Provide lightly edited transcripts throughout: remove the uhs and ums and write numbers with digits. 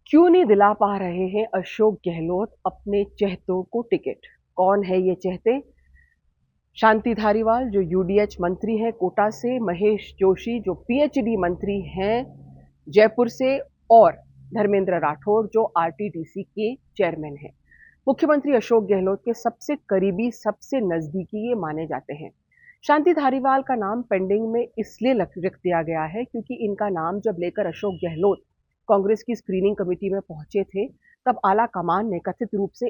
क्यों नहीं दिला पा रहे हैं अशोक गहलोत अपने चहेतों को टिकट? कौन है ये चहेते? शांति धारीवाल जो यूडीएच मंत्री हैं कोटा से, महेश जोशी जो पीएचडी मंत्री हैं जयपुर से, और धर्मेंद्र राठौड़ जो आरटीडीसी के चेयरमैन हैं। मुख्यमंत्री अशोक गहलोत के सबसे करीबी, सबसे नजदीकी ये माने जाते हैं। शांति धारीवाल का नाम पेंडिंग में इसलिए रख दिया गया है क्योंकि इनका नाम जब लेकर अशोक गहलोत कांग्रेस की स्क्रीनिंग कमेटी में पहुंचे थे, तब आला कमान ने कथित रूप से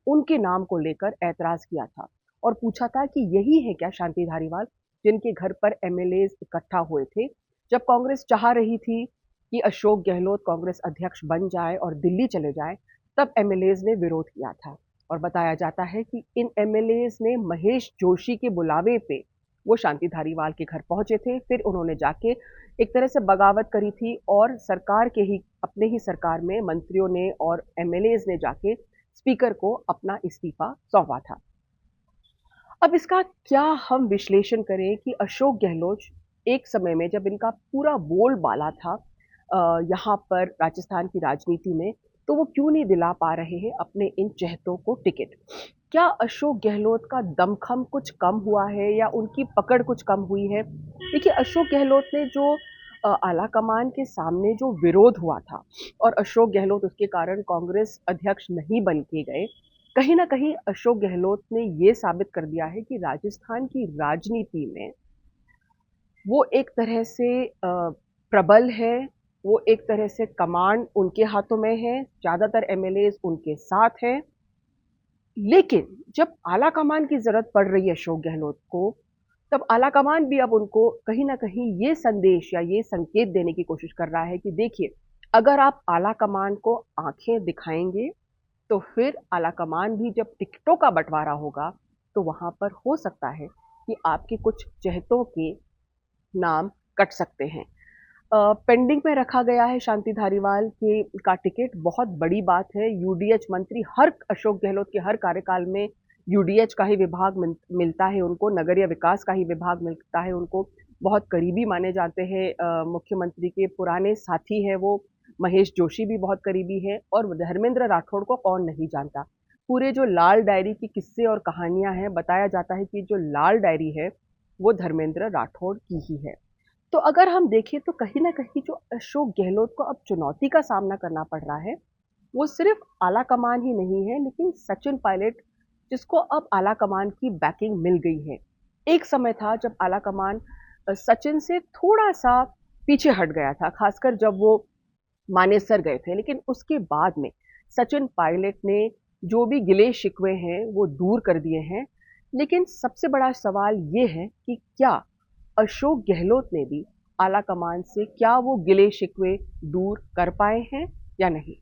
उनके नाम को लेकर ऐतराज किया था और पूछा था कि यही है क्या शांति धारीवाल जिनके घर पर एमएलए इकट्ठा हुए थे जब कांग्रेस चाह रही थी कि अशोक गहलोत कांग्रेस अध्यक्ष बन जाए और दिल्ली चले जाए, तब एमएलए ने विरोध किया था। और बताया जाता है कि इन एमएलए ने महेश जोशी के बुलावे पे वो शांति धारीवाल के घर पहुंचे थे, फिर उन्होंने जाके एक तरह से बगावत करी थी और सरकार के ही अपने ही सरकार में मंत्रियों ने और एमएलए ने जाके स्पीकर को अपना इस्तीफा सौंपा था। अब इसका क्या हम विश्लेषण करें कि अशोक गहलोत एक समय में जब इनका पूरा बोलबाला था यहाँ पर राजस्थान की राजनीति में, तो वो क्यों नहीं दिला पा रहे हैं अपने इन चहेतों को टिकट? क्या अशोक गहलोत का दमखम कुछ कम हुआ है या उनकी पकड़ कुछ कम हुई है? देखिए, अशोक गहलोत ने जो आला कमान के सामने जो विरोध हुआ था और अशोक गहलोत उसके कारण कांग्रेस अध्यक्ष नहीं बन के गए, कहीं ना कहीं अशोक गहलोत ने ये साबित कर दिया है कि राजस्थान की राजनीति में वो एक तरह से प्रबल है, वो एक तरह से कमांड उनके हाथों में है, ज्यादातर एमएलए उनके साथ हैं। लेकिन जब आला कमान की जरूरत पड़ रही है अशोक गहलोत को, तब आला कमान भी अब उनको कहीं ना कहीं ये संदेश या ये संकेत देने की कोशिश कर रहा है कि देखिए, अगर आप आला कमान को आंखें दिखाएंगे तो फिर आला कमान भी जब टिकटों का बंटवारा होगा तो वहां पर हो सकता है कि आपके कुछ चहेतों के नाम कट सकते हैं। पेंडिंग में रखा गया है शांति धारीवाल के का टिकट, बहुत बड़ी बात है। यूडीएच मंत्री हर अशोक गहलोत के हर कार्यकाल में यूडीएच का ही विभाग मिलता है उनको, नगरीय विकास का ही विभाग मिलता है उनको, बहुत करीबी माने जाते हैं। मुख्यमंत्री के पुराने साथी है वो, महेश जोशी भी बहुत करीबी है और धर्मेंद्र राठौड़ को कौन नहीं जानता। पूरे जो लाल डायरी की किस्से और कहानियां हैं, बताया जाता है कि जो लाल डायरी है वो धर्मेंद्र राठौड़ की ही है। तो अगर हम देखें तो कहीं ना कहीं जो अशोक गहलोत को अब चुनौती का सामना करना पड़ रहा है, वो सिर्फ आला कमान ही नहीं है, लेकिन सचिन पायलट जिसको अब आला कमान की बैकिंग मिल गई है। एक समय था जब आला कमान सचिन से थोड़ा सा पीछे हट गया था, खासकर जब वो मानेसर गए थे, लेकिन उसके बाद में सचिन पायलट ने जो भी गिले शिकवे हैं वो दूर कर दिए हैं। लेकिन सबसे बड़ा सवाल ये है कि क्या अशोक गहलोत ने भी आला कमान से क्या वो गिले शिकवे दूर कर पाए हैं या नहीं?